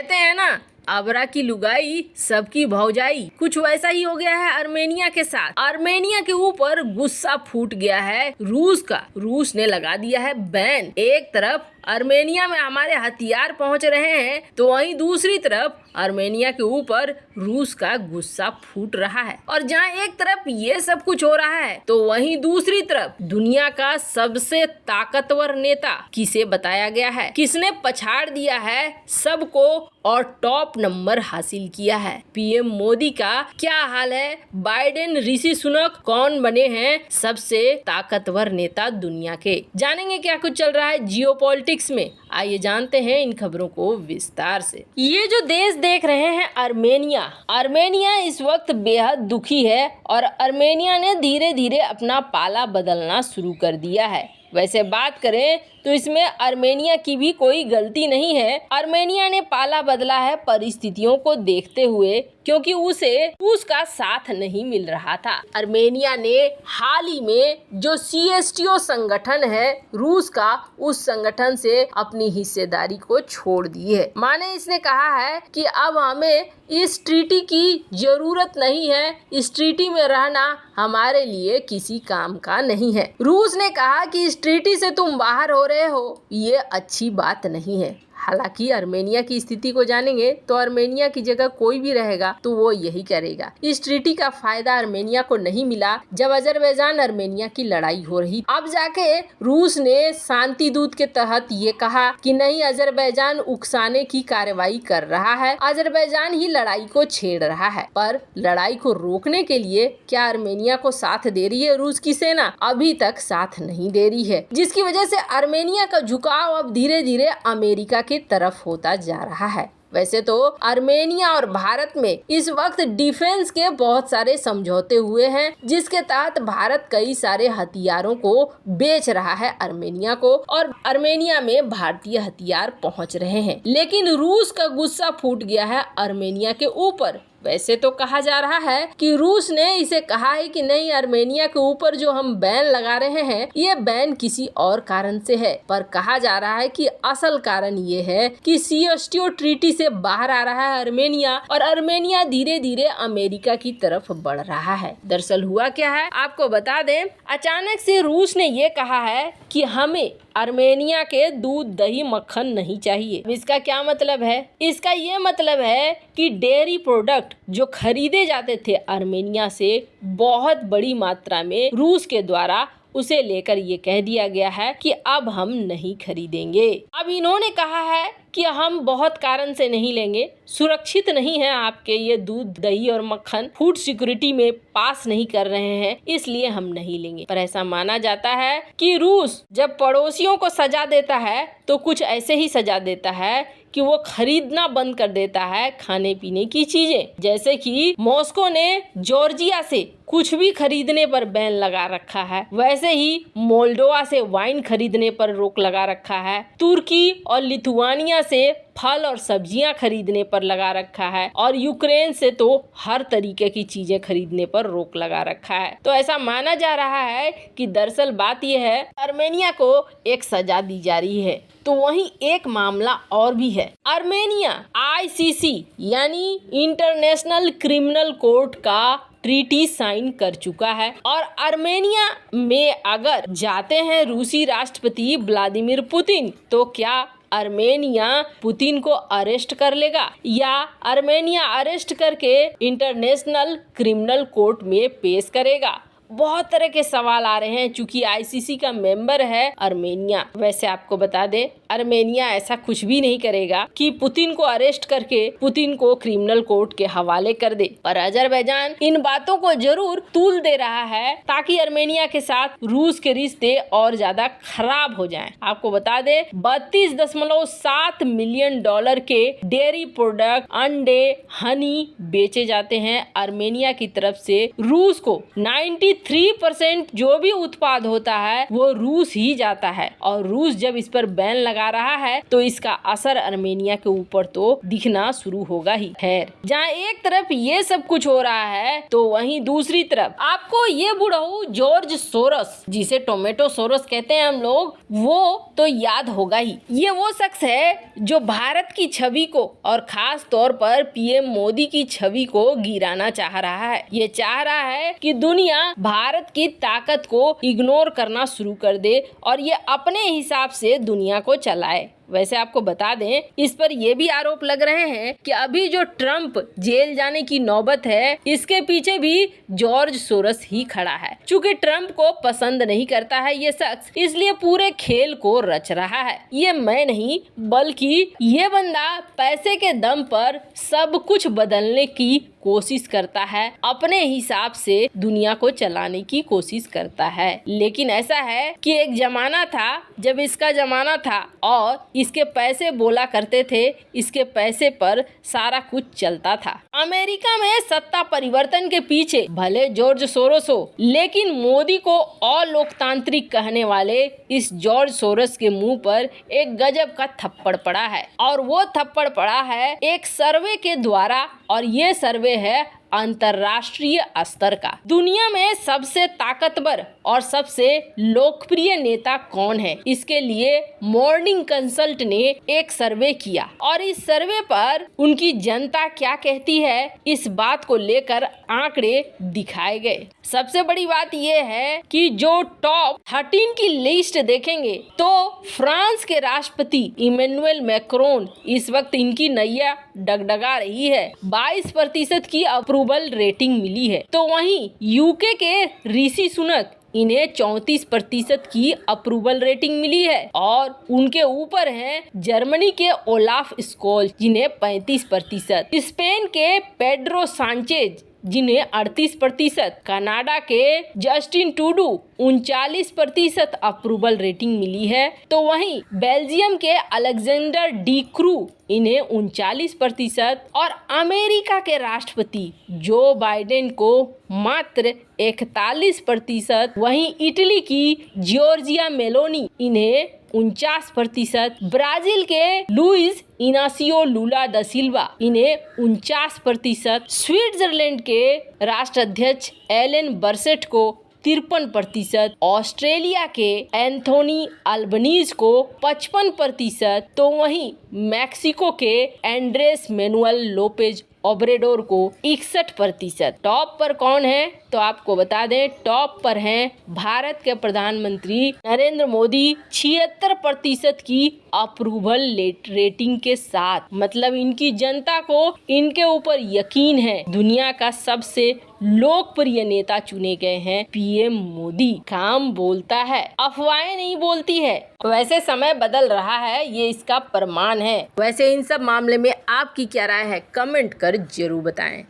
कहते हैं ना, अबरा की लुगाई सबकी भौजाई। कुछ वैसा ही हो गया है अर्मेनिया के साथ। अर्मेनिया के ऊपर गुस्सा फूट गया है रूस का। रूस ने लगा दिया है बैन। एक तरफ अर्मेनिया में हमारे हथियार पहुंच रहे हैं, तो वहीं दूसरी तरफ अर्मेनिया के ऊपर रूस का गुस्सा फूट रहा है। और जहां एक तरफ ये सब कुछ हो रहा है, तो वहीं दूसरी तरफ दुनिया का सबसे ताकतवर नेता किसे बताया गया है, किसने पछाड़ दिया है सबको और टॉप नंबर हासिल किया है। पीएम मोदी का क्या हाल है, बाइडेन, ऋषि सुनक कौन बने हैं सबसे ताकतवर नेता दुनिया के। जानेंगे क्या कुछ चल रहा है जियोपॉलिटिक्स में। आइए जानते हैं इन खबरों को विस्तार से। ये जो देश देख रहे हैं अर्मेनिया इस वक्त बेहद दुखी है और अर्मेनिया ने धीरे धीरे अपना पाला बदलना शुरू कर दिया है। वैसे बात करें तो इसमें अर्मेनिया की भी कोई गलती नहीं है। अर्मेनिया ने पाला बदला है परिस्थितियों को देखते हुए, क्योंकि उसे उसका साथ नहीं मिल रहा था। अर्मेनिया ने हाल ही में जो CSTO संगठन है रूस का, उस संगठन से अपनी हिस्सेदारी को छोड़ दी है। माने इसने कहा है कि अब हमें इस ट्रीटी की जरूरत नहीं है, इस ट्रीटी में रहना हमारे लिए किसी काम का नहीं है। रूस ने कहा कि इस ट्रीटी से तुम बाहर हो रहे हो, ये अच्छी बात नहीं है। हालांकि अर्मेनिया की स्थिति को जानेंगे तो अर्मेनिया की जगह कोई भी रहेगा तो वो यही करेगा। इस ट्रीटी का फायदा अर्मेनिया को नहीं मिला जब अजरबैजान अर्मेनिया की लड़ाई हो रही। अब जाके रूस ने शांति दूत के तहत ये कहा कि नहीं, अजरबैजान उकसाने की कार्रवाई कर रहा है, अजरबैजान ही लड़ाई को छेड़ रहा है। पर लड़ाई को रोकने के लिए क्या अर्मेनिया को साथ दे रही है रूस की सेना? अभी तक साथ नहीं दे रही है, जिसकी वजह से अर्मेनिया का झुकाव अब धीरे धीरे अमेरिका की तरफ होता जा रहा है। वैसे तो अर्मेनिया और भारत में इस वक्त डिफेंस के बहुत सारे समझौते हुए हैं, जिसके तहत भारत कई सारे हथियारों को बेच रहा है अर्मेनिया को और अर्मेनिया में भारतीय हथियार पहुंच रहे हैं। लेकिन रूस का गुस्सा फूट गया है अर्मेनिया के ऊपर। वैसे तो कहा जा रहा है कि रूस ने इसे कहा है कि नहीं, अर्मेनिया के ऊपर जो हम बैन लगा रहे हैं ये बैन किसी और कारण से है। पर कहा जा रहा है कि असल कारण ये है कि CSTO ट्रीटी से बाहर आ रहा है अर्मेनिया और अर्मेनिया धीरे धीरे अमेरिका की तरफ बढ़ रहा है। दरअसल हुआ क्या है आपको बता दें, अचानक से रूस ने ये कहा है कि हमें अर्मेनिया के दूध, दही, मक्खन नहीं चाहिए। इसका क्या मतलब है? इसका ये मतलब है कि डेयरी प्रोडक्ट जो खरीदे जाते थे अर्मेनिया से बहुत बड़ी मात्रा में रूस के द्वारा, उसे लेकर ये कह दिया गया है कि अब हम नहीं खरीदेंगे। अब इन्होंने कहा है कि हम बहुत कारण से नहीं लेंगे, सुरक्षित नहीं है आपके ये दूध, दही और मक्खन, फूड सिक्योरिटी में पास नहीं कर रहे हैं, इसलिए हम नहीं लेंगे। पर ऐसा माना जाता है कि रूस जब पड़ोसियों को सजा देता है तो कुछ ऐसे ही सजा देता है कि वो खरीदना बंद कर देता है खाने पीने की चीजें। जैसे कि मॉस्को ने जॉर्जिया से कुछ भी खरीदने पर बैन लगा रखा है, वैसे ही मोल्डोवा से वाइन खरीदने पर रोक लगा रखा है, तुर्की और लिथुआनिया से फल और सब्जियां खरीदने पर लगा रखा है और यूक्रेन से तो हर तरीके की चीजें खरीदने पर रोक लगा रखा है। तो ऐसा माना जा रहा है कि दरअसल बात यह है, अर्मेनिया को एक सजा दी जा रही है। तो वहीं एक मामला और भी है। अर्मेनिया ICC यानी इंटरनेशनल क्रिमिनल कोर्ट का ट्रीटी साइन कर चुका है और अर्मेनिया में अगर जाते हैं रूसी राष्ट्रपति व्लादिमीर पुतिन, तो क्या अर्मेनिया पुतिन को अरेस्ट कर लेगा या अर्मेनिया अरेस्ट करके इंटरनेशनल क्रिमिनल कोर्ट में पेश करेगा? बहुत तरह के सवाल आ रहे हैं चूंकि ICC का मेंबर है अर्मेनिया। वैसे आपको बता दें, अर्मेनिया ऐसा कुछ भी नहीं करेगा कि पुतिन को अरेस्ट करके पुतिन को क्रिमिनल कोर्ट के हवाले कर दे। पर अजरबैजान इन बातों को जरूर तूल दे रहा है ताकि अर्मेनिया के साथ रूस के रिश्ते और ज्यादा खराब हो जाएं। आपको बता दें, 32.7 मिलियन डॉलर के डेयरी प्रोडक्ट, अंडे, हनी बेचे जाते हैं अर्मेनिया की तरफ से रूस को। 93 93% जो भी उत्पाद होता है वो रूस ही जाता है, और रूस जब इस पर बैन लगा रहा है तो इसका असर आर्मेनिया के ऊपर तो दिखना शुरू होगा ही। खैर, जहाँ एक तरफ ये सब कुछ हो रहा है तो वहीं दूसरी तरफ आपको ये बुढ़ऊ जॉर्ज सोरोस, जिसे टोमेटो सोरोस कहते हैं हम लोग, वो तो याद होगा ही। ये वो शख्स है जो भारत की छवि को और खास तौर पर पीएम मोदी की छवि को गिराना चाह रहा है। ये चाह रहा है कि दुनिया भारत की ताकत को इग्नोर करना शुरू कर दे और ये अपने हिसाब से दुनिया को चलाए। वैसे आपको बता दें, इस पर यह भी आरोप लग रहे हैं कि अभी जो ट्रंप जेल जाने की नौबत है, इसके पीछे भी जॉर्ज सोरोस ही खड़ा है। चूंकि ट्रंप को पसंद नहीं करता है ये शख्स, इसलिए पूरे खेल को रच रहा है। ये मैं नहीं, बल्कि ये बंदा पैसे के दम पर सब कुछ बदलने की कोशिश करता है, अपने हिसाब से दुनिया को चलाने की कोशिश करता है। लेकिन ऐसा है कि एक जमाना था जब इसका जमाना था और इसके पैसे बोला करते थे, इसके पैसे पर सारा कुछ चलता था। अमेरिका में सत्ता परिवर्तन के पीछे भले जॉर्ज सोरोस हो, लेकिन मोदी को अलोकतांत्रिक कहने वाले इस जॉर्ज सोरोस के मुंह पर एक गजब का थप्पड़ पड़ा है, और वो थप्पड़ पड़ा है एक सर्वे के द्वारा, और ये सर्वे है अंतर्राष्ट्रीय स्तर का। दुनिया में सबसे ताकतवर और सबसे लोकप्रिय नेता कौन है, इसके लिए मॉर्निंग कंसल्ट ने एक सर्वे किया, और इस सर्वे पर उनकी जनता क्या कहती है इस बात को लेकर आंकड़े दिखाए गए। सबसे बड़ी बात यह है कि जो टॉप 13 की लिस्ट देखेंगे तो फ्रांस के राष्ट्रपति इमैनुअल मैक्रोन इस वक्त इनकी नैया डगडगा रही है। 22% की अप्रूवल रेटिंग मिली है। तो वहीं यूके के ऋषि सुनक, इन्हें 34% की अप्रूवल रेटिंग मिली है, और उनके ऊपर हैं जर्मनी के ओलाफ स्कोल्स जिन्हें 35%, स्पेन के पेड्रो सांचेज जिन्हें 38%, कनाडा के जस्टिन ट्रूडो 39% अप्रूवल रेटिंग मिली है। तो वहीं बेल्जियम के अलेक्जेंडर डी क्रू इन्हें 39% और अमेरिका के राष्ट्रपति जो बाइडेन को मात्र 41%, वहीं इटली की जॉर्जिया मेलोनी इन्हें 49%, ब्राजील के लुइस इनासियो लुला दा सिल्वा इन्हें 49%, स्विट्जरलैंड के राष्ट्राध्यक्ष एलन बर्सेट को 53%, ऑस्ट्रेलिया के एंथोनी अल्बनीज को 55%, तो वहीं मैक्सिको के एंड्रेस मैनुअल लोपेज ओब्रेडोर को 61%। टॉप पर कौन है तो आपको बता दें, टॉप पर हैं भारत के प्रधानमंत्री नरेंद्र मोदी 76% की अप्रूवल रेटिंग के साथ। मतलब इनकी जनता को इनके ऊपर यकीन है। दुनिया का सबसे लोकप्रिय नेता चुने गए हैं पीएम मोदी। काम बोलता है, अफवाहें नहीं बोलती है। वैसे समय बदल रहा है, ये इसका प्रमाण है। वैसे इन सब मामले में आपकी क्या राय है, कमेंट कर जरूर बताएं।